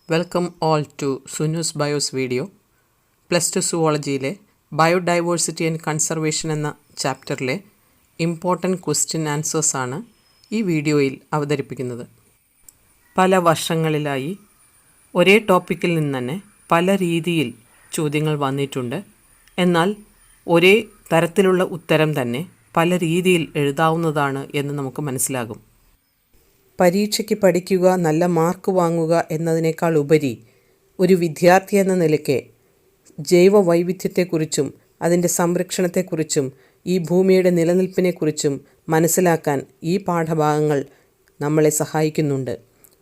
Welcome all to സുനൂസ് bios video. +2 സുവോളജിയിലെ biodiversity and conservation എന്ന ചാപ്റ്ററിലെ ഇമ്പോർട്ടൻറ്റ് ക്വസ്റ്റ്യൻ ആൻസേഴ്സാണ് ഈ വീഡിയോയിൽ അവതരിപ്പിക്കുന്നത്. പല വർഷങ്ങളിലായി ഒരേ ടോപ്പിക്കിൽ നിന്ന് തന്നെ പല രീതിയിൽ ചോദ്യങ്ങൾ വന്നിട്ടുണ്ട്. എന്നാൽ ഒരേ തരത്തിലുള്ള ഉത്തരം തന്നെ പല രീതിയിൽ എഴുതാവുന്നതാണ് എന്ന് നമുക്ക് മനസ്സിലാകും. പരീക്ഷയ്ക്ക് പഠിക്കുക, നല്ല മാർക്ക് വാങ്ങുക എന്നതിനേക്കാൾ ഉപരി ഒരു വിദ്യാർത്ഥി എന്ന നിലയ്ക്ക് ജൈവ വൈവിധ്യത്തെക്കുറിച്ചും അതിൻ്റെ സംരക്ഷണത്തെക്കുറിച്ചും ഈ ഭൂമിയുടെ നിലനിൽപ്പിനെക്കുറിച്ചും മനസ്സിലാക്കാൻ ഈ പാഠഭാഗങ്ങൾ നമ്മളെ സഹായിക്കുന്നുണ്ട്.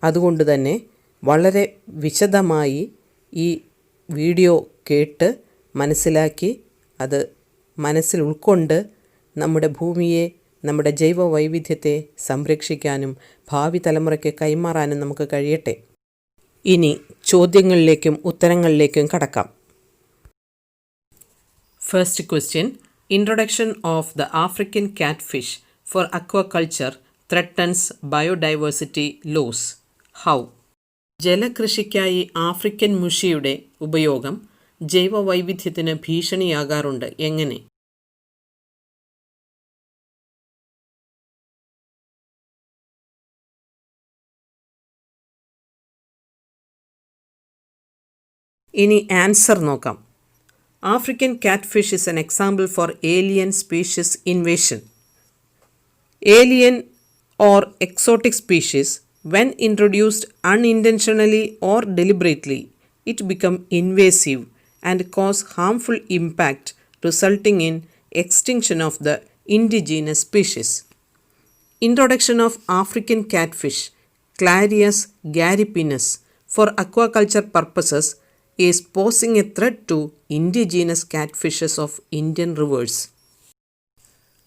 അതുകൊണ്ട് തന്നെ വളരെ വിശദമായി ഈ വീഡിയോ കേട്ട് മനസ്സിലാക്കി അത് മനസ്സിൽ ഉൾക്കൊണ്ട് നമ്മുടെ ഭൂമിയെ, നമ്മുടെ ജൈവ വൈവിധ്യത്തെ സംരക്ഷിക്കാനും ഭാവി തലമുറയ്ക്ക് കൈമാറാനും നമുക്ക് കഴിയട്ടെ. ഇനി ചോദ്യങ്ങളിലേക്കും ഉത്തരങ്ങളിലേക്കും കടക്കാം. First question: introduction of the African catfish for aquaculture threatens biodiversity loss. How? ജലകൃഷിക്കായി ആഫ്രിക്കൻ മുഷിയുടെ ഉപയോഗം ജൈവ വൈവിധ്യത്തിന് ഭീഷണിയാകാറുണ്ട്. എങ്ങനെ? ഇനി ആൻസർ നോക്കാം. African catfish is an example for alien species invasion. Alien or exotic species, when introduced unintentionally or deliberately, it become invasive and cause harmful impact, resulting in extinction of the indigenous species. Introduction of African catfish, Clarias gariepinus, for aquaculture purposes is posing a threat to indigenous catfishes of Indian rivers.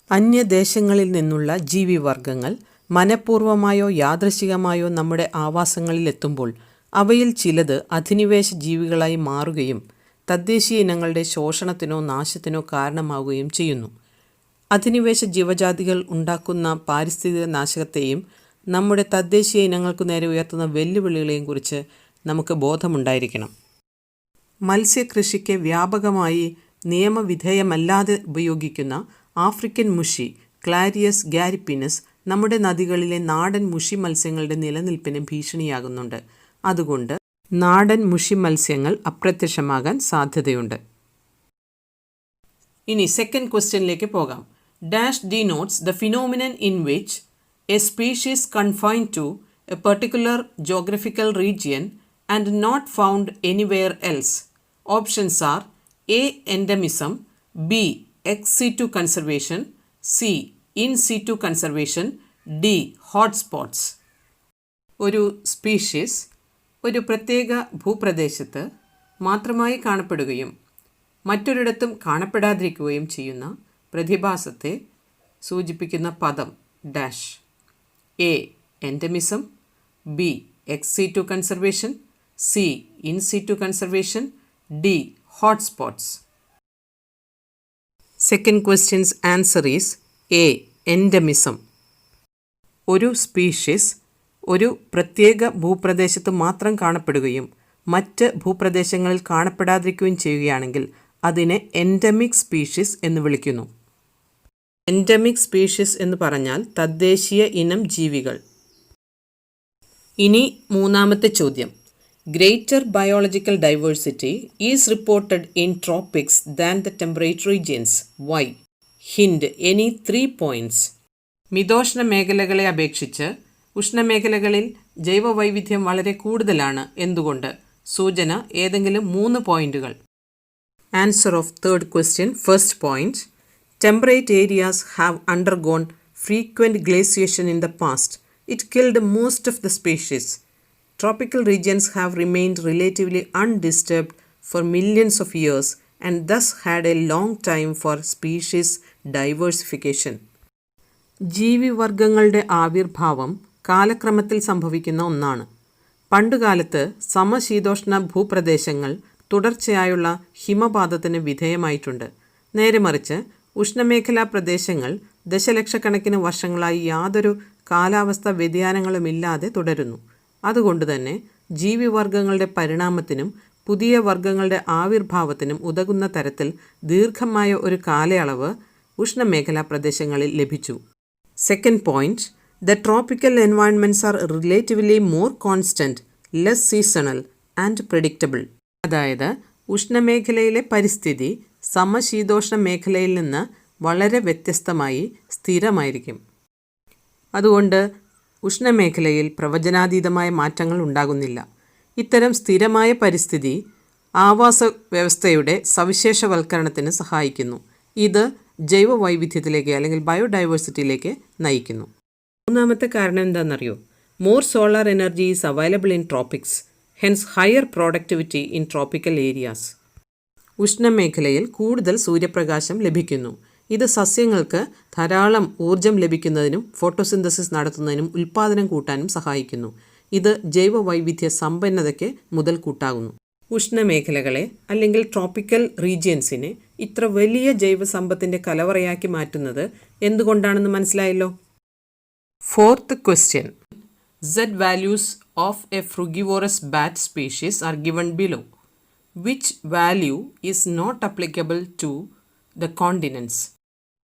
അന്യദേശങ്ങളിൽ നിന്നുള്ള ജീവിവർഗങ്ങൾ മനഃപൂർവമായോ യാദൃശ്ചികമായോ നമ്മുടെ ആവാസങ്ങളിൽ എത്തുമ്പോൾ അവയിൽ ചിലത് അധിനിവേശ ജീവികളായി മാറുകയും തദ്ദേശീയ ഇനങ്ങളുടെ ശോഷണത്തിനോ നാശത്തിനോ കാരണമാവുകയും ചെയ്യുന്നു. അധിനിവേശ ജീവജാതികൾ ഉണ്ടാക്കുന്ന പാരിസ്ഥിതിക നാശത്തെയും നമ്മുടെ തദ്ദേശീയ ഇനങ്ങൾക്കു നേരെ ഉയർത്തുന്ന വെല്ലുവിളികളെയും കുറിച്ച് നമുക്ക് ബോധമുണ്ടായിരിക്കണം. മത്സ്യകൃഷിക്ക് വ്യാപകമായി നിയമവിധേയമല്ലാതെ ഉപയോഗിക്കുന്ന ആഫ്രിക്കൻ മുഷി ക്ലാരിയസ് ഗാരിപ്പിനസ് നമ്മുടെ നദികളിലെ നാടൻ മുഷി മത്സ്യങ്ങളുടെ നിലനിൽപ്പിന് ഭീഷണിയാകുന്നുണ്ട്. അതുകൊണ്ട് നാടൻ മുഷി മത്സ്യങ്ങൾ അപ്രത്യക്ഷമാകാൻ സാധ്യതയുണ്ട്. ഇനി സെക്കൻഡ് ക്വസ്റ്റ്യനിലേക്ക് പോകാം. Dash denotes the phenomenon in which a species confined to a particular geographical region and not found anywhere else. Options are A. Endemism, B. Ex situ conservation, C. In situ conservation, D. Hotspots. ഒരു species ഒരു പ്രത്യേക ഭൂപ്രദേശത്ത് മാത്രമായി കാണപ്പെടുകയും മറ്റൊരിടത്തും കാണപ്പെടാതിരിക്കുകയും ചെയ്യുന്ന പ്രതിഭാസത്തെ സൂചിപ്പിക്കുന്ന പദം dash. A. എൻഡമിസം, B. X situ conservation, C. In situ conservation, D. Hotspots. Second questions answer is A. എൻഡമിസം. ഒരു species ഒരു പ്രത്യേക ഭൂപ്രദേശത്ത് മാത്രം കാണപ്പെടുകയും മറ്റ് ഭൂപ്രദേശങ്ങളിൽ കാണപ്പെടാതിരിക്കുകയും ചെയ്യുകയാണെങ്കിൽ അതിനെ എൻഡമിക് സ്പീഷീസ് എന്ന് വിളിക്കുന്നു. എൻഡമിക് സ്പീഷീസ് എന്ന് പറഞ്ഞാൽ തദ്ദേശീയ ഇനം ജീവികൾ. ഇനി മൂന്നാമത്തെ ചോദ്യം. Greater biological diversity is reported in tropics than the temperate regions. Why? Hint any 3 points. മിതോഷ്ണ മേഖലകളെ അപേക്ഷിച്ച് ഉഷ്ണമേഖലകളിൽ ജൈവവൈവിധ്യം വളരെ കൂടുതലാണ്. എന്തുകൊണ്ട്? സൂചന ഏതെങ്കിലും 3 പോയിന്റുകൾ. Answer of third question. First point: temperate areas have undergone frequent glaciation in the past. It killed most of the species. Tropical regions have remained relatively undisturbed for millions of years and thus had a long time for species diversification. ജീവിവർഗങ്ങളുടെ ആവിർഭാവം കാലക്രമത്തിൽ സംഭവിക്കുന്ന ഒന്നാണ്. പണ്ടുകാലത്ത് സമശീതോഷ്ണ ഭൂപ്രദേശങ്ങൾ തുടർച്ചയായുള്ള ഹിമപാതത്തിന് വിധേയമായിട്ടുണ്ട്. നേരെ മറിച്ച് ഉഷ്ണമേഖലാ പ്രദേശങ്ങൾ ദശലക്ഷക്കണക്കിന് വർഷങ്ങളായി യാതൊരു കാലാവസ്ഥാ വ്യതിയാനങ്ങളുമില്ലാതെ തുടരുന്നു. അതുകൊണ്ട് തന്നെ ജീവിവർഗങ്ങളുടെ പരിണാമത്തിനും പുതിയ വർഗങ്ങളുടെ ആവിർഭാവത്തിനും ഉതകുന്ന തരത്തിൽ ദീർഘമായ ഒരു കാലയളവ് ഉഷ്ണമേഖലാ പ്രദേശങ്ങളിൽ ലഭിച്ചു. Second point, the tropical environments are relatively more constant, less seasonal and predictable. അതായത് ഉഷ്ണമേഖലയിലെ പരിസ്ഥിതി സമശീതോഷ്ണ മേഖലയിൽ നിന്ന് വളരെ വ്യത്യസ്തമായി സ്ഥിരമായിരിക്കും. അതുകൊണ്ട് ഉഷ്ണമേഖലയിൽ പ്രവചനാതീതമായ മാറ്റങ്ങൾ ഉണ്ടാകുന്നില്ല. ഇത്തരം സ്ഥിരമായ പരിസ്ഥിതി ആവാസ വ്യവസ്ഥയുടെ സവിശേഷവൽക്കരണത്തിന് സഹായിക്കുന്നു. ഇത് ജൈവവൈവിധ്യത്തിലേക്ക് അല്ലെങ്കിൽ ബയോഡൈവേഴ്സിറ്റിയിലേക്ക് നയിക്കുന്നു. മൂന്നാമത്തെ കാരണം എന്താണെന്നറിയോ? More solar energy is available in tropics, hence higher productivity in tropical areas. ഉഷ്ണമേഖലയിൽ കൂടുതൽ സൂര്യപ്രകാശം ലഭിക്കുന്നു. ഇത് സസ്യങ്ങൾക്ക് ധാരാളം ഊർജം ലഭിക്കുന്നതിനും ഫോട്ടോസിന്തസിസ് നടത്തുന്നതിനും ഉൽപ്പാദനം കൂട്ടാനും സഹായിക്കുന്നു. ഇത് ജൈവവൈവിധ്യ സമ്പന്നതയ്ക്ക് മുതൽക്കൂട്ടാകുന്നു. ഉഷ്ണമേഖലകളെ അല്ലെങ്കിൽ ട്രോപ്പിക്കൽ റീജിയൻസിനെ ഇത്ര വലിയ ജൈവസമ്പത്തിൻ്റെ കലവറയാക്കി മാറ്റുന്നത് എന്തുകൊണ്ടാണെന്ന് മനസ്സിലായല്ലോ. Fourth question. Z values of a frugivorous bat species are given below. Which value is not applicable to the continents?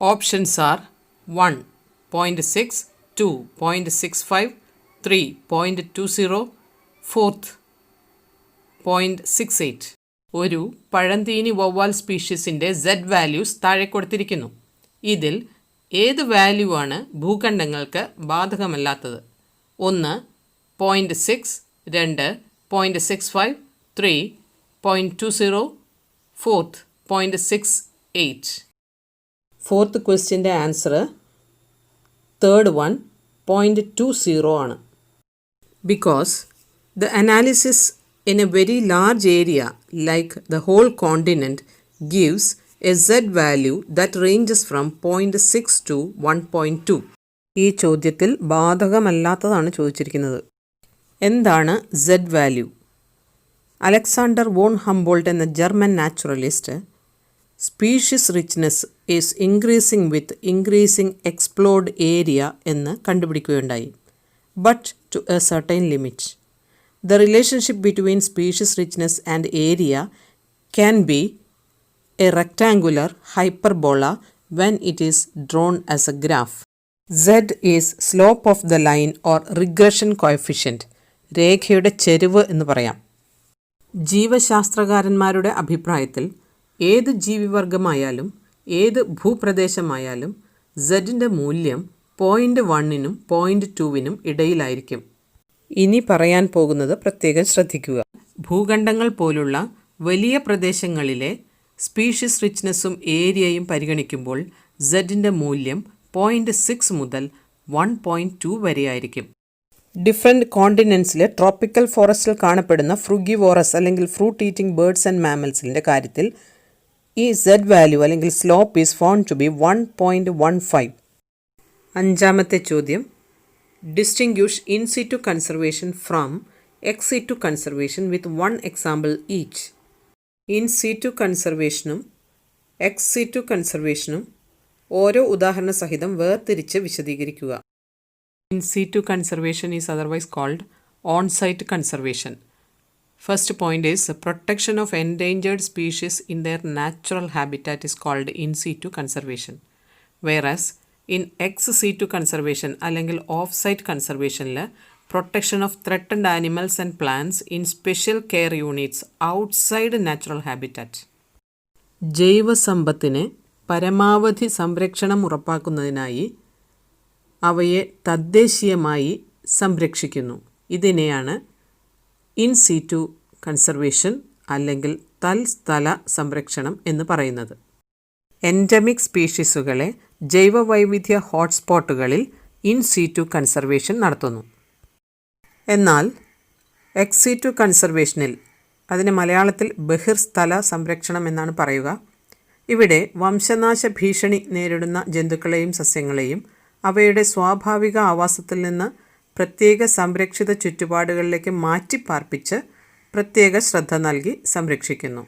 Options are 1. 0.6, 2. 0.65, 3. 0.20, 4th 0.68. ഒരു പഴന്തീനി വവ്വാൽ സ്പീഷീസിൻ്റെ Z വാല്യൂസ് താഴെ കൊടുത്തിരിക്കുന്നു. ഇതിൽ ഏത് വാല്യൂ ആണ് ഭൂഖണ്ഡങ്ങൾക്ക് ബാധകമല്ലാത്തത്? 1. 0.6, 2. 0.65, 3. 0.20, 4th 0.68. ഫോർത്ത് ക്വസ്റ്റ്യൻ്റെ ആൻസർ തേർഡ് വൺ 0.20 ആണ്. Because the analysis in a very large area like the whole continent gives a Z value that ranges from 0.6 to 1.2. ഈ ചോദ്യത്തിൽ ബാധകമല്ലാത്തതാണ് ചോദിച്ചിരിക്കുന്നത്. എന്താണ് Z value? Alexander von Humboldt എന്ന German naturalist species richness is increasing with increasing explored area എന്ന് കണ്ടുപിടിക്കുകയുണ്ടായി. But to a certain limit. The relationship between species richness and area can be a rectangular hyperbola when it is drawn as a graph. Z is slope of the line or regression coefficient. രേഖയുടെ ചെരിവ് എന്ന് പറയാം. ജീവശാസ്ത്രകാരന്മാരുടെ അഭിപ്രായത്തിൽ ഏത് ജീവിവർഗമായാലും ഏത് ഭൂപ്രദേശമായാലും Z-ൻ്റെ മൂല്യം 0.1നും 0.2നും ഇടയിലായിരിക്കും. ഇനി പറയാൻ പോകുന്നത് പ്രത്യേകം ശ്രദ്ധിക്കുക. ഭൂഖണ്ഡങ്ങൾ പോലുള്ള വലിയ പ്രദേശങ്ങളിലെ സ്പീഷീസ് റിച്ച്നെസ്സും ഏരിയയും പരിഗണിക്കുമ്പോൾ Z-ൻ്റെ മൂല്യം 0.6 മുതൽ 1.2 വരെയായിരിക്കും. ഡിഫറെൻറ്റ് കോണ്ടിനെൻസിലെ ട്രോപ്പിക്കൽ ഫോറസ്റ്റിൽ കാണപ്പെടുന്ന ഫ്രൂഗിവോറസ് അല്ലെങ്കിൽ ഫ്രൂട്ട് ഈറ്റിംഗ് ബേർഡ്സ് ആൻഡ് മാമൽസിൻ്റെ കാര്യത്തിൽ ഈ Z വാല്യൂ അല്ലെങ്കിൽ slope is found to be 1.15. അഞ്ചാമത്തെ ചോദ്യം. Distinguish in situ conservation from ex situ conservation with one example each. In situ കൺസർവേഷനും എക്സ് സിറ്റു കൺസർവേഷനും ഓരോ ഉദാഹരണ സഹിതം വേർതിരിച്ച് വിശദീകരിക്കുക. In situ conservation is otherwise called on site conservation. First point is protection of endangered species in their natural habitat is called in situ conservation. വേറാസ് in ex situ conservation അല്ലെങ്കിൽ off site കൺസർവേഷനിൽ protection of threatened animals and plants in special care units outside natural habitat. ജൈവസമ്പത്തിന് പരമാവധി സംരക്ഷണം ഉറപ്പാക്കുന്നതിനായി അവയെ തദ്ദേശീയമായി സംരക്ഷിക്കുന്നു. ഇതിനെയാണ് ഇൻ സിറ്റു കൺസർവേഷൻ അല്ലെങ്കിൽ തൽസ്ഥല സംരക്ഷണം എന്ന് പറയുന്നത്. എൻഡമിക് സ്പീഷീസുകളെ ജൈവവൈവിധ്യ ഹോട്ട്സ്പോട്ടുകളിൽ ഇൻ സിറ്റു കൺസർവേഷൻ നടത്തുന്നു. എന്നാൽ എക്സ് സിറ്റു കൺസർവേഷനിൽ, അതിന് മലയാളത്തിൽ ബഹിർസ്ഥല സംരക്ഷണം എന്നാണ് പറയുക, ഇവിടെ വംശനാശ ഭീഷണി നേരിടുന്ന ജന്തുക്കളെയും സസ്യങ്ങളെയും അവയുടെ സ്വാഭാവിക ആവാസത്തിൽ നിന്ന് പ്രത്യേക സംരക്ഷിത ചുറ്റുപാടുകളിലേക്ക് മാറ്റിപ്പാർപ്പിച്ച് പ്രത്യേക ശ്രദ്ധ നൽകി സംരക്ഷിക്കുന്നു.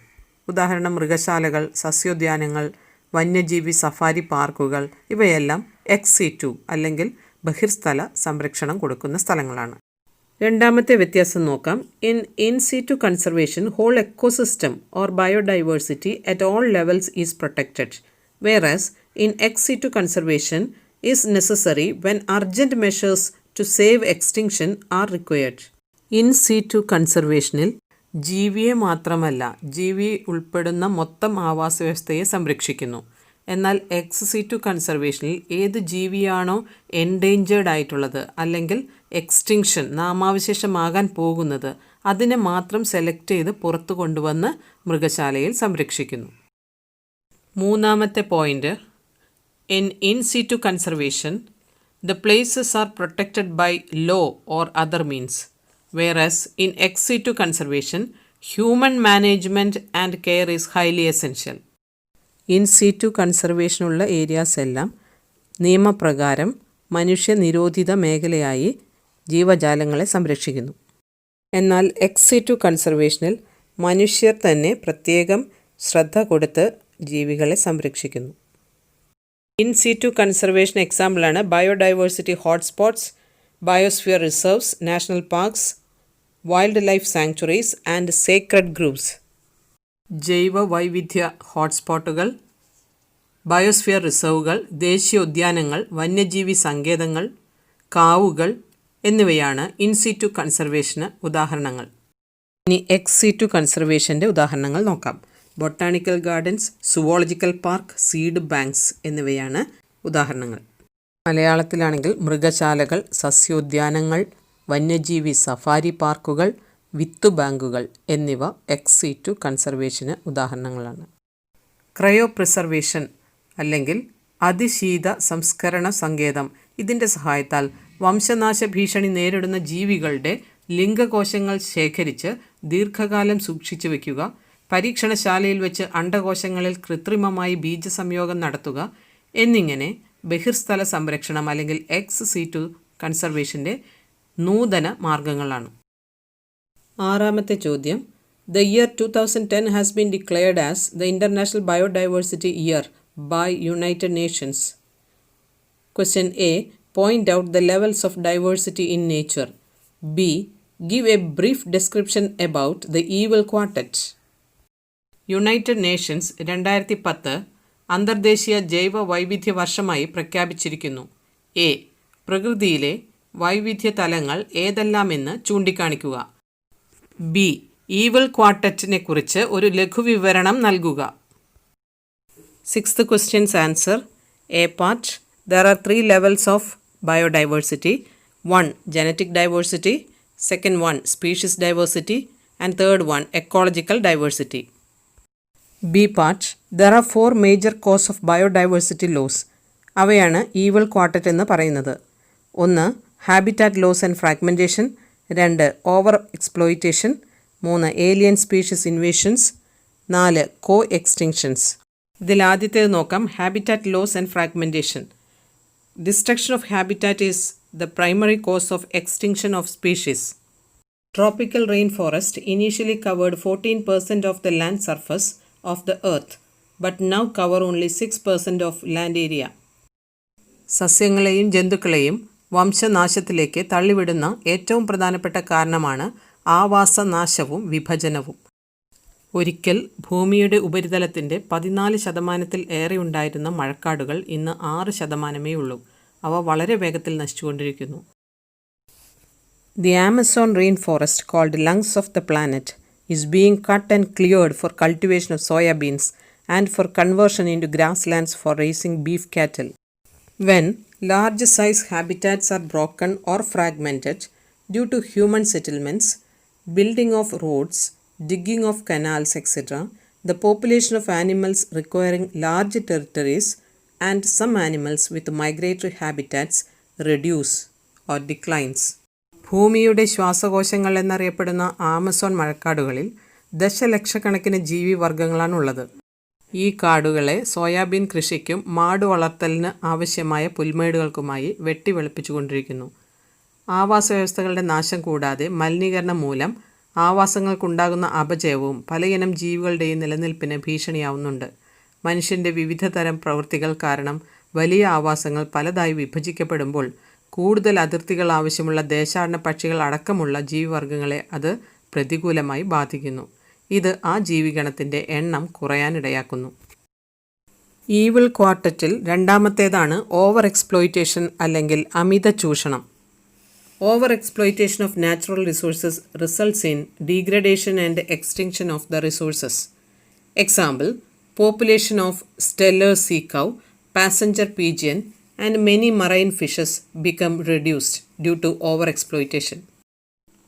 ഉദാഹരണം മൃഗശാലകൾ, സസ്യോദ്യാനങ്ങൾ, വന്യജീവി സഫാരി പാർക്കുകൾ ഇവയെല്ലാം എക്സ് സിറ്റു അല്ലെങ്കിൽ ബഹിർസ്ഥല സംരക്ഷണം കൊടുക്കുന്ന സ്ഥലങ്ങളാണ്. രണ്ടാമത്തെ വ്യത്യാസം നോക്കാം. In situ conservation whole ecosystem or biodiversity at all levels is protected, whereas in ex situ conservation is necessary when urgent measures to save extinction are required. In situ കൺസർവേഷനിൽ ജീവിയെ മാത്രമല്ല ജീവി ഉൾപ്പെടുന്ന മൊത്തം ആവാസ വ്യവസ്ഥയെ സംരക്ഷിക്കുന്നു. എന്നാൽ എക്സ് സിറ്റു കൺസർവേഷനിൽ ഏത് ജീവിയാണോ എൻഡേഞ്ചേർഡ് ആയിട്ടുള്ളത് അല്ലെങ്കിൽ എക്സ്റ്റിങ്ഷൻ നാമാവശേഷമാകാൻ പോകുന്നത് അതിനെ മാത്രം സെലക്ട് ചെയ്ത് പുറത്തു കൊണ്ടുവന്ന് മൃഗശാലയിൽ സംരക്ഷിക്കുന്നു. മൂന്നാമത്തെ point, in situ conservation the places are protected by law or other means, whereas in ex situ conservation human management and care is highly essential. In situ കൺസർവേഷനുള്ള ഏരിയാസ് എല്ലാം നിയമപ്രകാരം മനുഷ്യ നിരോധിത മേഖലയായി ജീവജാലങ്ങളെ സംരക്ഷിക്കുന്നു. എന്നാൽ എക്സ് സിറ്റു കൺസർവേഷനിൽ മനുഷ്യർ തന്നെ പ്രത്യേകം ശ്രദ്ധ കൊടുത്ത് ജീവികളെ സംരക്ഷിക്കുന്നു. ഇൻ സിറ്റു കൺസർവേഷൻ എക്സാമ്പിളാണ് biodiversity hotspots, biosphere reserves, national parks, wild life sanctuaries and Sacred groups. ജൈവ വൈവിധ്യ ഹോട്ട്സ്പോട്ടുകൾ, ബയോസ്ഫിയർ റിസർവുകൾ, ദേശീയോദ്യാനങ്ങൾ, വന്യജീവി സങ്കേതങ്ങൾ, കാവുകൾ എന്നിവയാണ് ഇൻ സിറ്റു കൺസർവേഷന് ഉദാഹരണങ്ങൾ. ഇനി എക്സ് സിറ്റു കൺസർവേഷൻ്റെ ഉദാഹരണങ്ങൾ നോക്കാം. Botanical gardens, zoological park, seed banks എന്നിവയാണ് ഉദാഹരണങ്ങൾ. മലയാളത്തിലാണെങ്കിൽ മൃഗശാലകൾ, സസ്യോദ്യാനങ്ങൾ, വന്യജീവി സഫാരി പാർക്കുകൾ, വിത്തു ബാങ്കുകൾ എന്നിവ എക്സ് സിറ്റു കൺസർവേഷന് ഉദാഹരണങ്ങളാണ്. ക്രയോ പ്രിസർവേഷൻ അല്ലെങ്കിൽ അതിശീത സംസ്കരണ സങ്കേതം, ഇതിൻ്റെ സഹായത്താൽ വംശനാശ ഭീഷണി നേരിടുന്ന ജീവികളുടെ ലിംഗകോശങ്ങൾ ശേഖരിച്ച് ദീർഘകാലം സൂക്ഷിച്ചു വയ്ക്കുക, പരീക്ഷണശാലയിൽ വെച്ച് അണ്ഡകോശങ്ങളിൽ കൃത്രിമമായി ബീജസംയോഗം നടത്തുക എന്നിങ്ങനെ ബഹിർസ്ഥല സംരക്ഷണം അല്ലെങ്കിൽ എക്സ് സിറ്റു കൺസർവേഷൻ്റെ നൂതന മാർഗങ്ങളാണ്. ആറാമത്തെ ചോദ്യം, the year 2010 has been declared as the international biodiversity year by United Nations. Question A. Point out the levels of diversity in nature. B. Give a brief description about the Evil Quartet. United Nations 2010 അന്തർദേശീയ ജൈവ വൈവിധ്യ വർഷമായി പ്രഖ്യാപിച്ചിരിക്കുന്നു. A. പ്രകൃതിയിലെ വൈവിധ്യ തലങ്ങൾ ഏതെല്ലാമെന്ന് ചൂണ്ടിക്കാണിക്കുക. B. Evil ക്വാർട്ടറ്റിനെ കുറിച്ച് ഒരു ലഘുവിവരണം നൽകുക. Sixth question's answer. A part, there are 3 levels of biodiversity. 1. Genetic diversity. Second one, species diversity. And third one, ecological diversity. B part, there are 4 major causes of biodiversity loss. അവയാണ് evil quartet എന്ന് പറയുന്നത്. 1. Habitat loss and fragmentation. 2. Over exploitation. 3. Alien species invasions. 4. Co extinctions. ഇതിൽ ആദ്യത്തേത് നോക്കാം. Habitat loss and fragmentation. Destruction of habitat is the primary cause of extinction of species. Tropical rain forest initially covered 14% of the land surface of the earth, but now cover only 6% of land area. സസ്യങ്ങളെയും ജന്തുക്കളെയും വംശനാശത്തിലേക്ക് തള്ളിവിടുന്ന ഏറ്റവും പ്രധാനപ്പെട്ട കാരണമാണ് ആവാസനാശവും വിഭജനവും. ഒരിക്കൽ ഭൂമിയുടെ ഉപരിതലത്തിൻ്റെ 14% ഏറെ ഉണ്ടായിരുന്ന മഴക്കാടുകൾ ഇന്ന് 6% ഉള്ളൂ. അവ വളരെ വേഗത്തിൽ നശിച്ചുകൊണ്ടിരിക്കുന്നു. The Amazon rainforest, called lungs of the planet, is being cut and cleared for cultivation of soybeans and for conversion into grasslands for raising beef cattle. When large size habitats are broken or fragmented due to human settlements, building of roads, digging of canals, etc., the population of animals requiring large territories and some animals with migratory habitats reduce or declines. ഭൂമിയുടെ ശ്വാസകോശങ്ങൾ എന്നറിയപ്പെടുന്ന Amazon മഴക്കാടുകളിൽ ദശലക്ഷക്കണക്കിന് ജീവിവർഗങ്ങളാണുള്ളത്. ഈ കാടുകളെ soybean കൃഷിക്കും മാടു വളർത്തലിന് ആവശ്യമായ പുൽമേടുകൾക്കുമായി വെട്ടിവെളുപ്പിച്ചുകൊണ്ടിരിക്കുന്നു. ആവാസ വ്യവസ്ഥകളുടെ നാശം കൂടാതെ മലിനീകരണം മൂലം ആവാസങ്ങൾക്കുണ്ടാകുന്ന അപജയവും പലയിനം ജീവികളുടെയും നിലനിൽപ്പിന് ഭീഷണിയാവുന്നുണ്ട്. മനുഷ്യൻ്റെ വിവിധ തരം പ്രവൃത്തികൾ കാരണം വലിയ ആവാസങ്ങൾ പലതായി വിഭജിക്കപ്പെടുമ്പോൾ കൂടുതൽ അതിർത്തികൾ ആവശ്യമുള്ള ദേശാടന പക്ഷികൾ അടക്കമുള്ള ജീവിവർഗങ്ങളെ അത് പ്രതികൂലമായി ബാധിക്കുന്നു. ഇത് ആ ജീവിഗണത്തിൻ്റെ എണ്ണം കുറയാനിടയാക്കുന്നു. ഈവിൾ ക്വാർട്ടറ്റിൽ രണ്ടാമത്തേതാണ് ഓവർ എക്സ്പ്ലോയിറ്റേഷൻ അല്ലെങ്കിൽ അമിത ചൂഷണം. Over exploitation of natural resources results in degradation and extinction of the resources. Example, population of stellar sea cow, passenger pigeon and many marine fishes become reduced due to overexploitation.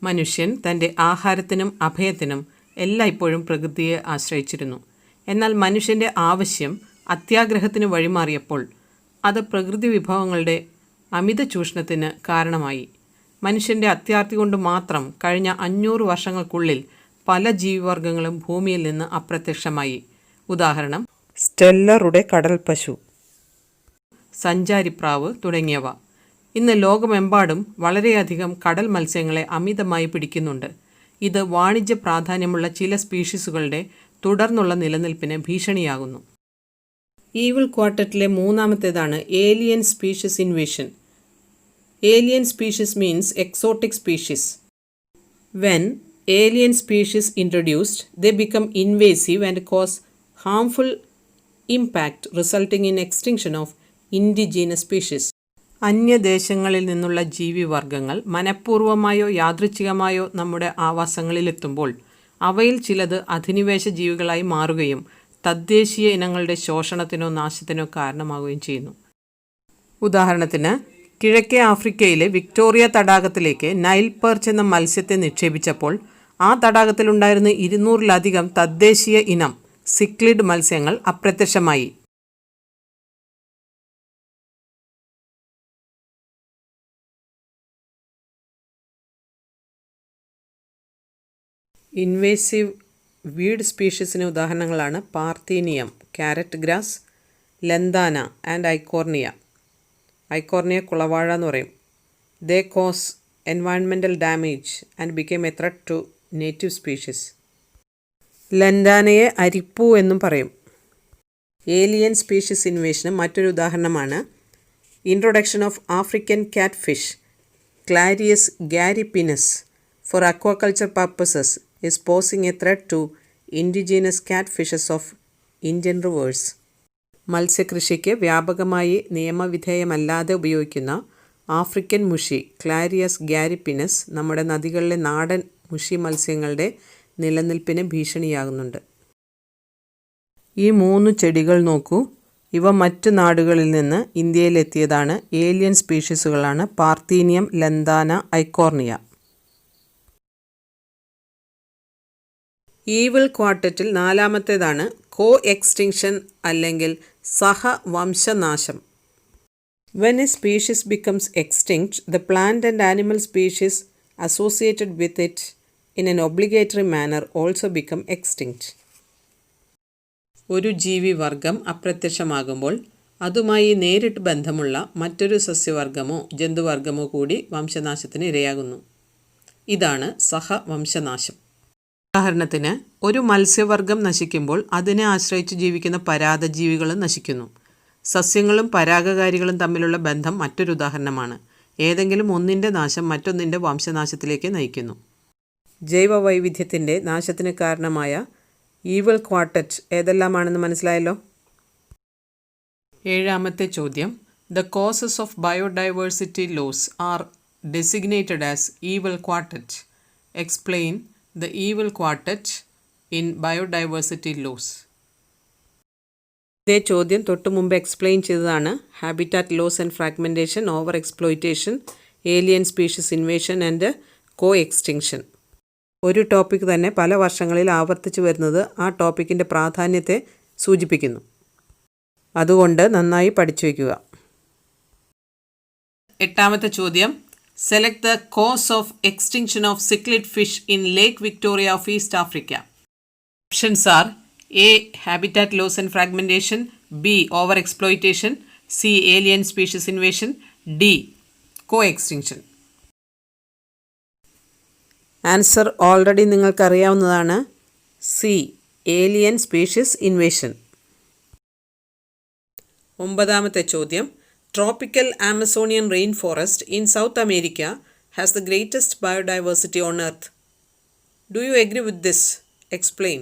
മനുഷ്യൻ തൻ്റെ ആഹാരത്തിനും അഭയത്തിനും എല്ലായ്പ്പോഴും പ്രകൃതിയെ ആശ്രയിച്ചിരുന്നു. എന്നാൽ മനുഷ്യൻ്റെ ആവശ്യം അത്യാഗ്രഹത്തിന് വഴിമാറിയപ്പോൾ അത് പ്രകൃതി വിഭവങ്ങളുടെ അമിത ചൂഷണത്തിന് കാരണമായി. മനുഷ്യൻ്റെ അത്യാർത്തി കൊണ്ട് മാത്രം കഴിഞ്ഞ 500 വർഷങ്ങൾക്കുള്ളിൽ പല ജീവിവർഗങ്ങളും ഭൂമിയിൽ നിന്ന് അപ്രത്യക്ഷമായി. ഉദാഹരണം, സ്റ്റെല്ലറുടെ കടൽ പശു, സഞ്ചാരിപ്രാവ് തുടങ്ങിയവ. ഇന്ന് ലോകമെമ്പാടും വളരെയധികം കടൽ മത്സ്യങ്ങളെ അമിതമായി പിടിക്കുന്നുണ്ട്. ഇത് വാണിജ്യ പ്രാധാന്യമുള്ള ചില സ്പീഷീസുകളുടെ തുടർന്നുള്ള നിലനിൽപ്പിന് ഭീഷണിയാകുന്നു. ഈവിൾ ക്വാർട്ടറ്റിലെ മൂന്നാമത്തേതാണ് alien species invasion. Alien species means exotic species. When alien species introduced, they become invasive and cause harmful impact resulting in extinction of indigenous species. അന്യദേശങ്ങളിൽ നിന്നുള്ള ജീവിവർഗങ്ങൾ മനഃപൂർവമായോ യാദൃച്ഛികമായോ നമ്മുടെ ആവാസങ്ങളിലെത്തുമ്പോൾ അവയിൽ ചിലത് അധിനിവേശ ജീവികളായി മാറുകയും തദ്ദേശീയ ഇനങ്ങളുടെ ശോഷണത്തിനോ നാശത്തിനോ കാരണമാവുകയും ചെയ്യുന്നു. ഉദാഹരണത്തിന്, കിഴക്കേ ആഫ്രിക്കയിലെ വിക്ടോറിയ തടാകത്തിലേക്ക് നൈൽ പെർച്ച് എന്ന മത്സ്യത്തെ നിക്ഷേപിച്ചപ്പോൾ ആ തടാകത്തിലുണ്ടായിരുന്ന 200-ലധികം തദ്ദേശീയ ഇനം സിക്ലിഡ് മത്സ്യങ്ങൾ അപ്രത്യക്ഷമായി. ഇൻവേസീവ് വീഡ് സ്പീഷീസിന് ഉദാഹരണങ്ങളാണ് parthenium, carrot grass, lantana and eichhornia. Eichhornia കുളവാഴ എന്ന് പറയും. They cause environmental damage and became a threat to native species. ലന്താനയെ അരിപ്പൂ എന്നും പറയും. ഏലിയൻ സ്പീഷീസ് ഇൻവേഷന് മറ്റൊരു ഉദാഹരണമാണ് introduction of African cat fish Clarias gariepinus for aquaculture purposes is posing a threat to indigenous cat fishes of Indian rivers. മത്സ്യകൃഷിക്ക് വ്യാപകമായി നിയമവിധേയമല്ലാതെ ഉപയോഗിക്കുന്ന ആഫ്രിക്കൻ മുഷി ക്ലാരിയസ് ഗാരിപ്പിനസ് നമ്മുടെ നദികളിലെ നാടൻ മുഷി മത്സ്യങ്ങളുടെ നിലനിൽപ്പിന് ഭീഷണിയാകുന്നുണ്ട്. ഈ 3 ചെടികൾ നോക്കൂ. ഇവ മറ്റു നാടുകളിൽ നിന്ന് ഇന്ത്യയിലെത്തിയതാണ്. ഏലിയൻ സ്പീഷീസുകളാണ് പാർത്തീനിയം, ലന്താന, ഐക്കോർണിയ. ഈവിൾ ക്വാർട്ടറ്റിൽ നാലാമത്തേതാണ് കോ എക്സ്റ്റിങ്ഷൻ അല്ലെങ്കിൽ സഹവംശനാശം. When a species becomes extinct, the plant and animal species associated with it in an obligatory manner also become extinct. ഒരു ജീവിവർഗം അപ്രത്യക്ഷമാകുമ്പോൾ അതുമായി നേരിട്ട് ബന്ധമുള്ള മറ്റൊരു സസ്യവർഗമോ ജന്തുവർഗമോ കൂടി വംശനാശത്തിന് ഇരയാകുന്നു. ഇതാണ് സഹവംശനാശം. ഉദാഹരണത്തിന്, ഒരു മത്സ്യവർഗം നശിക്കുമ്പോൾ അതിനെ ആശ്രയിച്ച് ജീവിക്കുന്ന പരാദജീവികളും നശിക്കുന്നു. സസ്യങ്ങളും പരാഗകാരികളും തമ്മിലുള്ള ബന്ധം മറ്റൊരു ഉദാഹരണമാണ്. ഏതെങ്കിലും ഒന്നിൻ്റെ നാശം മറ്റൊന്നിൻ്റെ വംശനാശത്തിലേക്ക് നയിക്കുന്നു. ജൈവ വൈവിധ്യത്തിൻ്റെ നാശത്തിന് കാരണമായ ഈവിൾ ക്വാർട്ടറ്റ് ഏതെല്ലാമാണെന്ന് മനസ്സിലായല്ലോ. ഏഴാമത്തെ ചോദ്യം, the causes of biodiversity loss are designated as evil quartet. Explain the evil quartet in biodiversity loss. ഇതേ ചോദ്യം തൊട്ട് മുമ്പ് എക്സ്പ്ലെയിൻ ചെയ്തതാണ്. Habitat loss and fragmentation, over exploitation, alien species invasion and co extinction. ഒരു topic തന്നെ പല വർഷങ്ങളിൽ ആവർത്തിച്ചു വരുന്നത് ആ ടോപ്പിക്കിൻ്റെ പ്രാധാന്യത്തെ സൂചിപ്പിക്കുന്നു. അതുകൊണ്ട് നന്നായി പഠിച്ചു വയ്ക്കുക. എട്ടാമത്തെ ചോദ്യം, select the cause of extinction of cichlid fish in lake Victoria of east Africa. Options are A. Habitat loss and fragmentation, B. Overexploitation, C. Alien species invasion, D. Co-extinction. Answer already നിങ്ങൾക്കറിയാവുന്നതാണ്. C. Alien species invasion. ഒമ്പതാമത്തെ ചോദ്യം, Tropical Amazonian rainforest in South America has the greatest biodiversity on Earth. Do you agree with this? Explain.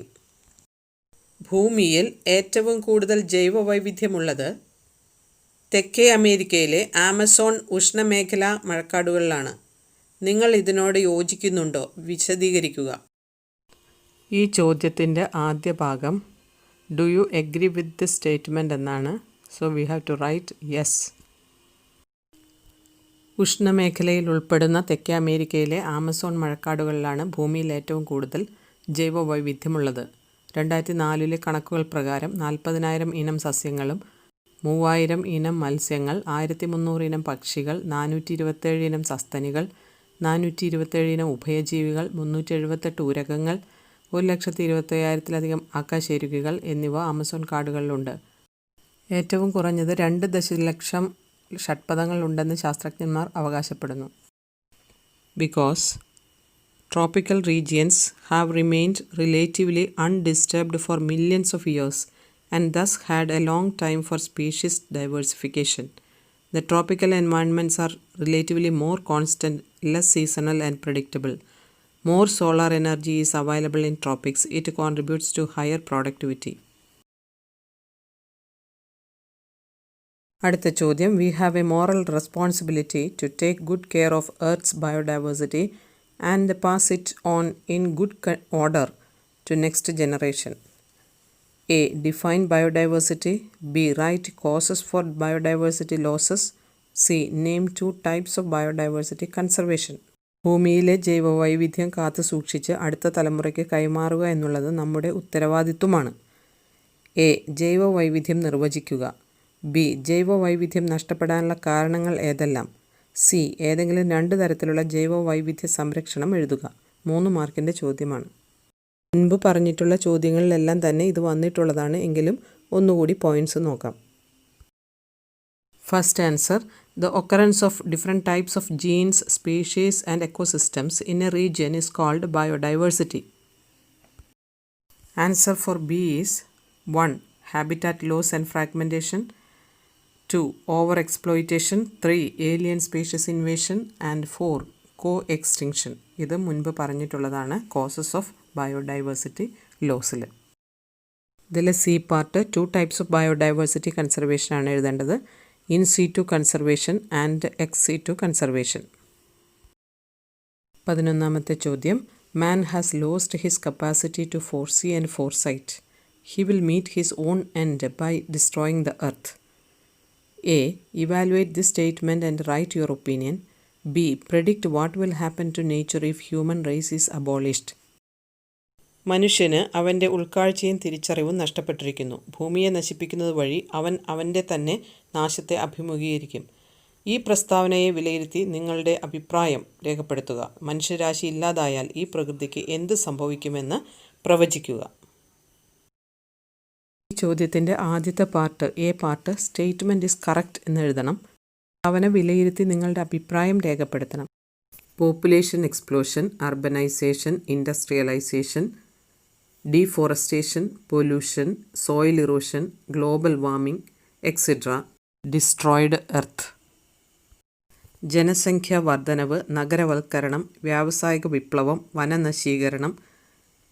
ഭൂമിയിൽ ഏറ്റവും കൂടുതൽ ജൈവവൈവിധ്യമുള്ളത് തെക്കേ അമേരിക്കയിലെ Amazon ഉഷ്ണമേഖലാ മഴക്കാടുകളിലാണ്. നിങ്ങൾ ഇതിനോട് യോജിക്കുന്നുണ്ടോ? വിശദീകരിക്കുക. ഈ ചോദ്യത്തിൻ്റെ ആദ്യ ഭാഗം do you agree with this statement എന്നാണ്. So we have to write yes. ഉഷ്ണമേഖലയിൽ ഉൾപ്പെടുന്ന തെക്കേ അമേരിക്കയിലെ ആമസോൺ മഴക്കാടുകളിലാണ് ഭൂമിയിൽ ഏറ്റവും കൂടുതൽ ജൈവവൈവിധ്യമുള്ളത്. 2004 കണക്കുകൾ പ്രകാരം 40,000 ഇനം സസ്യങ്ങളും 3,000 ഇനം മത്സ്യങ്ങൾ, 1,300 ഇനം പക്ഷികൾ, 427 ഇനം സസ്തനികൾ, 427 ഇനം ഉഭയജീവികൾ, 378 ഉരഗങ്ങൾ, 1,25,000-ലധികം അക്കശേരുകികൾ എന്നിവ ആമസോൺ കാടുകളിലുണ്ട്. ഏറ്റവും കുറഞ്ഞത് 2 ദശലക്ഷം ഷഡ്പദങ്ങൾ ഉണ്ടെന്ന് ശാസ്ത്രജ്ഞന്മാർ അവകാശപ്പെടുന്നു. Because tropical regions have remained relatively undisturbed for millions of years and thus had a long time for species diversification. The tropical environments are relatively more constant, less seasonal and predictable. More solar energy is available in tropics. It contributes to higher productivity. അടുത്ത ചോദ്യം. We have a moral responsibility to take good care of Earth's biodiversity and pass it on in good order to next generation. A. Define biodiversity. B. Write causes for biodiversity losses. C. Name 2 types of biodiversity conservation. ഭൂമിയിലെ ജൈവവൈവിധ്യം കാത്തു സൂക്ഷിച്ച് അടുത്ത തലമുറയ്ക്ക് കൈമാറുക എന്നുള്ളത് നമ്മുടെ ഉത്തരവാദിത്വമാണ്. A. ജൈവവൈവിധ്യം നിർവചിക്കുക. ബി. ജൈവവൈവിധ്യം നഷ്ടപ്പെടാനുള്ള കാരണങ്ങൾ ഏതെല്ലാം. സി. ഏതെങ്കിലും 2 തരത്തിലുള്ള ജൈവവൈവിധ്യ സംരക്ഷണം എഴുതുക. 3 മാർക്കിൻ്റെ ചോദ്യമാണ്. മുൻപ് പറഞ്ഞിട്ടുള്ള ചോദ്യങ്ങളിലെല്ലാം തന്നെ ഇത് വന്നിട്ടുള്ളതാണ്. എങ്കിലും ഒന്നുകൂടി പോയിൻറ്റ്സ് നോക്കാം. First answer. The occurrence of different types of genes, species and ecosystems in a region is called biodiversity. Answer for B is 1. Habitat loss and fragmentation. 2. Overexploitation. 3. Alien species invasion. And 4. Co-extinction. ഇത് മുൻപ് പറഞ്ഞിട്ടുള്ളതാണ് causes of biodiversity ലോസിൽ. ഇതിലെ C part 2 types of biodiversity conservation ആണ് എഴുതേണ്ടത്. In situ conservation and ex situ conservation. 11ാമത്തെ ചോദ്യം. Man has lost his capacity to foresee and foresight. He will meet his own end by destroying the earth. A. Evaluate this statement and write your opinion. B. Predict what will happen to nature if human race is abolished. മനുഷ്യന് അവൻ്റെ ഉൾക്കാഴ്ചയും തിരിച്ചറിവും നഷ്ടപ്പെട്ടിരിക്കുന്നു. ഭൂമിയെ നശിപ്പിക്കുന്നത് വഴി അവൻ അവൻ്റെ തന്നെ നാശത്തെ അഭിമുഖീകരിക്കും. ഈ പ്രസ്താവനയെ വിലയിരുത്തി നിങ്ങളുടെ അഭിപ്രായം രേഖപ്പെടുത്തുക. മനുഷ്യരാശി ഇല്ലാതായാൽ ഈ പ്രകൃതിക്ക് എന്ത് സംഭവിക്കുമെന്ന് പ്രവചിക്കുക. ഈ ചോദ്യത്തിൻ്റെ ആദ്യത്തെ part A part statement is correct എന്നെഴുതണം. അവനെ വിലയിരുത്തി നിങ്ങളുടെ അഭിപ്രായം രേഖപ്പെടുത്തണം. Population explosion, urbanisation, industrialisation, deforestation, pollution, soil erosion, global warming etcetera destroyed earth. ജനസംഖ്യാ വർധനവ്, നഗരവൽക്കരണം, വ്യാവസായിക വിപ്ലവം, വനനശീകരണം,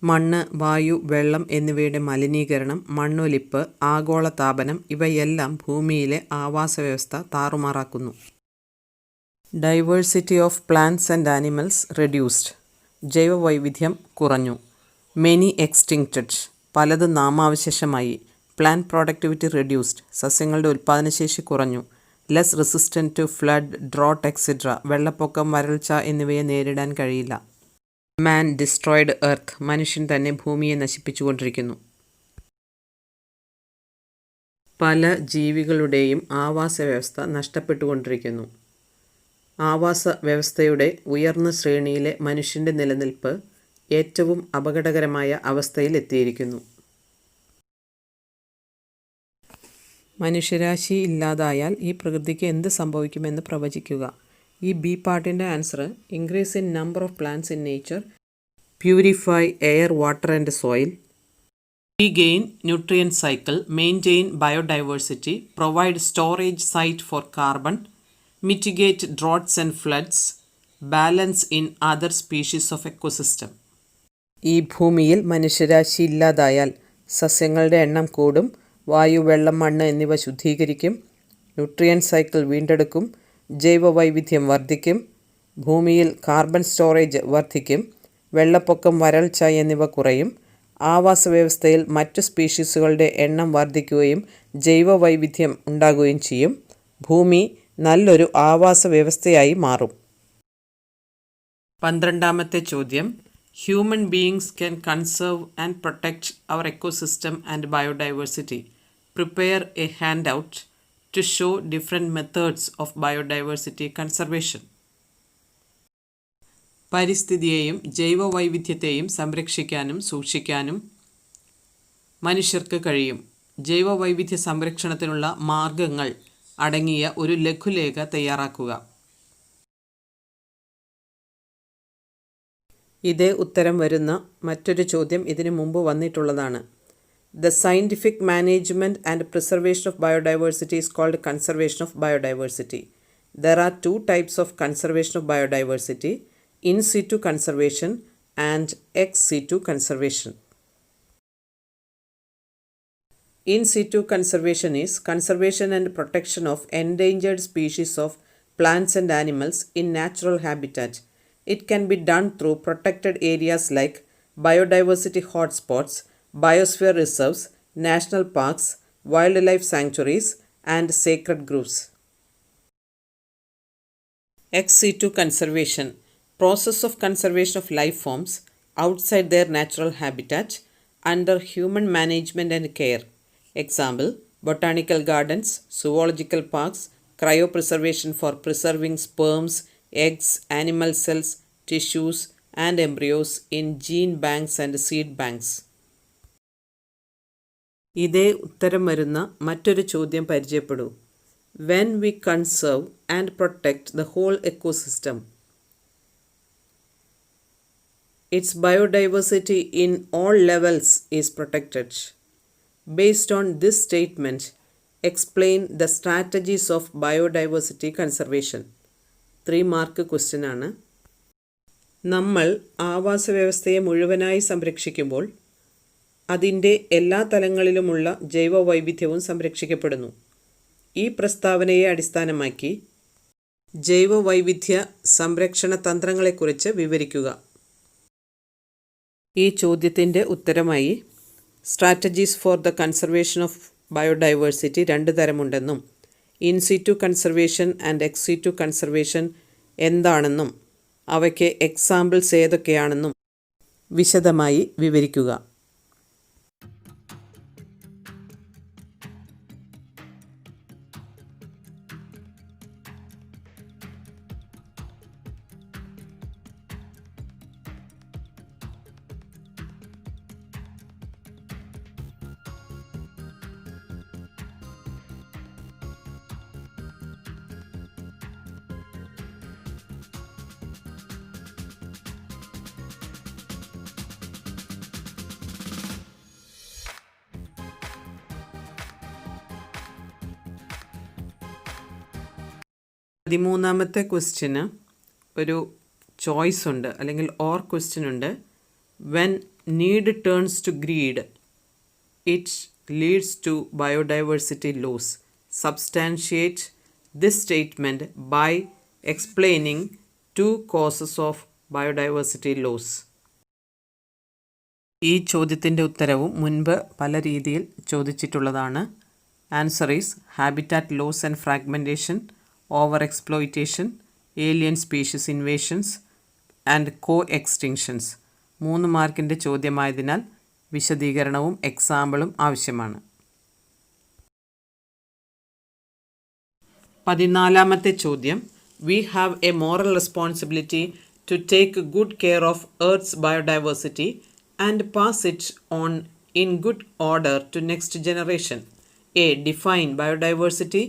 മണ്ണ്, വായു, വെള്ളം എന്നിവയുടെ മലിനീകരണം, മണ്ണൊലിപ്പ്, ആഗോളതാപനം ഇവയെല്ലാം ഭൂമിയിലെ ആവാസവ്യവസ്ഥ താറുമാറാക്കുന്നു. Diversity of plants and animals reduced. ജൈവവൈവിധ്യം കുറഞ്ഞു. Many extincted. പലതും നാമാവശേഷമായി. Plant productivity reduced. സസ്യങ്ങളുടെ ഉൽപ്പാദനശേഷി കുറഞ്ഞു. Less resistant to flood, drought etcetera. വെള്ളപ്പൊക്കം, വരൾച്ച എന്നിവയെ നേരിടാൻ കഴിയില്ല. Man destroyed earth. മനുഷ്യൻ തന്നെ ഭൂമിയെ നശിപ്പിച്ചുകൊണ്ടിരിക്കുന്നു. പല ജീവികളുടെയും ആവാസവ്യവസ്ഥ നഷ്ടപ്പെട്ടുകൊണ്ടിരിക്കുന്നു. ആവാസ വ്യവസ്ഥയുടെ ഉയർന്ന ശ്രേണിയിലെ മനുഷ്യൻ്റെ നിലനിൽപ്പ് ഏറ്റവും അപകടകരമായ അവസ്ഥയിലെത്തിയിരിക്കുന്നു. മനുഷ്യരാശി ഇല്ലാതായാൽ ഈ പ്രകൃതിക്ക് എന്ത് സംഭവിക്കുമെന്ന് പ്രവചിക്കുക. ഈ ബി പാർട്ടിൻ്റെ answer increase in number of plants in nature, purify air, water and soil, Regain nutrient cycle, maintain biodiversity, provide storage site for carbon, mitigate droughts and floods, balance in other species of ecosystem. ഈ ഭൂമിയിൽ മനുഷ്യരാശി ഇല്ലാതായാൽ സസ്യങ്ങളുടെ എണ്ണം കൂടും, വായു, വെള്ളം, മണ്ണ് എന്നിവ ശുദ്ധീകരിക്കും, nutrient cycle വീണ്ടെടുക്കും, ജൈവവൈവിധ്യം വർദ്ധിക്കും, ഭൂമിയിൽ കാർബൺ സ്റ്റോറേജ് വർദ്ധിക്കും, വെള്ളപ്പൊക്കം, വരൾച്ച എന്നിവ കുറയും, ആവാസ വ്യവസ്ഥയിൽ മറ്റു സ്പീഷീസുകളുടെ എണ്ണം വർദ്ധിക്കുകയും ജൈവവൈവിധ്യം ഉണ്ടാകുകയും ചെയ്യും. ഭൂമി നല്ലൊരു ആവാസ വ്യവസ്ഥയായി മാറും. 12ാമത്തെ ചോദ്യം. Human beings can conserve and protect our ecosystem and biodiversity. Prepare a handout to show different methods of biodiversity conservation. പരിസ്ഥിതിയെയും ജൈവവൈവിധ്യത്തെയും സംരക്ഷിക്കാനും സൂക്ഷിക്കാനും മനുഷ്യർക്ക് കഴിയും. ജൈവവൈവിധ്യ സംരക്ഷണത്തിനുള്ള മാർഗങ്ങൾ അടങ്ങിയ ഒരു ലഘുലേഖ തയ്യാറാക്കുക. ഇതേ ഉത്തരം വരുന്ന മറ്റൊരു ചോദ്യം ഇതിനു മുമ്പ് വന്നിട്ടുള്ളതാണ്. The scientific management and preservation of biodiversity is called conservation of biodiversity. There are two types of conservation of biodiversity: in situ conservation and ex situ conservation. In situ conservation is conservation and protection of endangered species of plants and animals in natural habitat. It can be done through protected areas like biodiversity hotspots, biosphere reserves, national parks, wildlife sanctuaries, and sacred groves. Ex situ conservation, process of conservation of life forms outside their natural habitat under human management and care. Example: botanical gardens, zoological parks, cryopreservation for preserving sperms, eggs, animal cells, tissues, and embryos in gene banks and seed banks. ഇതേ ഉത്തരം വരുന്ന മറ്റൊരു ചോദ്യം പരിചയപ്പെടൂ. When we conserve and protect the whole ecosystem, its biodiversity in all levels is protected. Based on this statement, explain the strategies of biodiversity conservation. 3 mark question ആണ്. നമ്മൾ ആവാസ വ്യവസ്ഥയെ മുഴുവനായി സംരക്ഷിക്കുമ്പോൾ അതിൻ്റെ എല്ലാ തലങ്ങളിലുമുള്ള ജൈവവൈവിധ്യവും സംരക്ഷിക്കപ്പെടുന്നു. ഈ പ്രസ്താവനയെ അടിസ്ഥാനമാക്കി ജൈവവൈവിധ്യ സംരക്ഷണ തന്ത്രങ്ങളെക്കുറിച്ച് വിവരിക്കുക. ഈ ചോദ്യത്തിൻ്റെ ഉത്തരമായി strategies for the conservation of biodiversity 2 തരമുണ്ടെന്നും in situ conservation and ex situ conservation എന്താണെന്നും അവയ്ക്ക് എക്സാമ്പിൾസ് ഏതൊക്കെയാണെന്നും വിശദമായി വിവരിക്കുക. പതിമൂന്നാമത്തെ ക്വസ്റ്റ്യന് ഒരു ചോയ്സ് ഉണ്ട്, അല്ലെങ്കിൽ ഓർ ക്വസ്റ്റ്യൻ ഉണ്ട്. When need turns to greed it leads to biodiversity loss. Substantiate this statement by explaining 2 causes of biodiversity loss. ഈ ചോദ്യത്തിൻ്റെ ഉത്തരവും മുൻപ് പല രീതിയിൽ ചോദിച്ചിട്ടുള്ളതാണ്. Answer is habitat loss and fragmentation, over exploitation, alien species invasions and co extinctions. 3 മാർക്കിൻ്റെ ചോദ്യമായതിനാൽ വിശദീകരണവും എക്സാമ്പിളും ആവശ്യമാണ്. 14ാമത്തെ ചോദ്യം. We have a moral responsibility to take good care of Earth's biodiversity and pass it on in good order to next generation. A. Define biodiversity.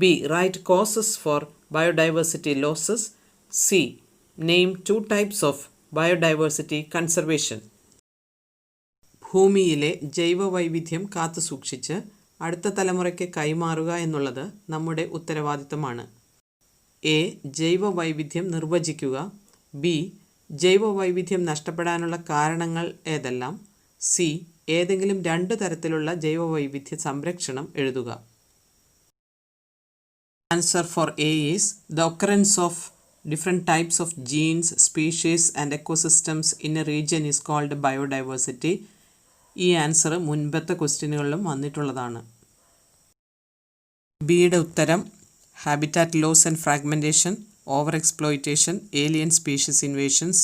B. Write causes for biodiversity losses. C. Name 2 types of biodiversity conservation. ഭൂമിയിലെ ജൈവവൈവിധ്യം കാത്തുസൂക്ഷിച്ച് അടുത്ത തലമുറയ്ക്ക് കൈമാറുക എന്നുള്ളത് നമ്മുടെ ഉത്തരവാദിത്തമാണ്. A. ജൈവവൈവിധ്യം നിർവചിക്കുക. B. ജൈവവൈവിധ്യം നഷ്ടപ്പെടാനുള്ള കാരണങ്ങൾ ഏതെല്ലാം? സി. ഏതെങ്കിലും 2 തരത്തിലുള്ള ജൈവവൈവിധ്യ സംരക്ഷണം എഴുതുക. Answer for A is the occurrence of different types of genes, species and ecosystems in a region is called biodiversity. ഈ ആൻസർ മുൻപത്തെ ക്വസ്റ്റ്യനുകളിലും വന്നിട്ടുള്ളതാണ്. ബിയുടെ ഉത്തരം habitat loss and fragmentation, over exploitation, alien species invasions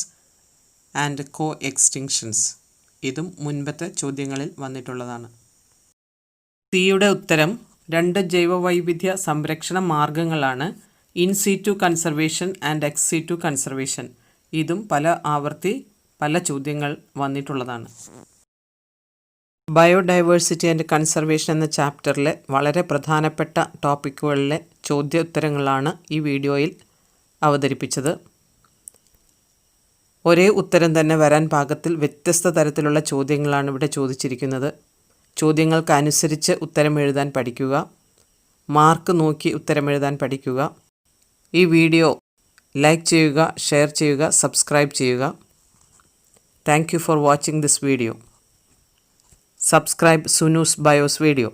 and co extinctions. ഇതും മുൻപത്തെ ചോദ്യങ്ങളിൽ വന്നിട്ടുള്ളതാണ്. സിയുടെ ഉത്തരം 2 ജൈവവൈവിധ്യ സംരക്ഷണ മാർഗങ്ങളാണ് in situ conservation and ex situ conservation. ഇതും പല ചോദ്യങ്ങൾ വന്നിട്ടുള്ളതാണ്. ബയോഡൈവേഴ്സിറ്റി ആൻഡ് കൺസർവേഷൻ എന്ന ചാപ്റ്ററിലെ വളരെ പ്രധാനപ്പെട്ട ടോപ്പിക്കുകളിലെ ചോദ്യോത്തരങ്ങളാണ് ഈ വീഡിയോയിൽ അവതരിപ്പിച്ചത്. ഒരേ ഉത്തരം തന്നെ വരാൻ പാകത്തിൽ വ്യത്യസ്ത തരത്തിലുള്ള ചോദ്യങ്ങളാണ് ഇവിടെ ചോദിച്ചിരിക്കുന്നത്. ചോദ്യങ്ങൾക്കനുസരിച്ച് ഉത്തരം എഴുതാൻ പഠിക്കുക. മാർക്ക് നോക്കി ഉത്തരം എഴുതാൻ പഠിക്കുക. ഈ വീഡിയോ ലൈക്ക് ചെയ്യുക, ഷെയർ ചെയ്യുക, സബ്സ്ക്രൈബ് ചെയ്യുക. Thank you for watching this video. Subscribe Sunu's Bios video.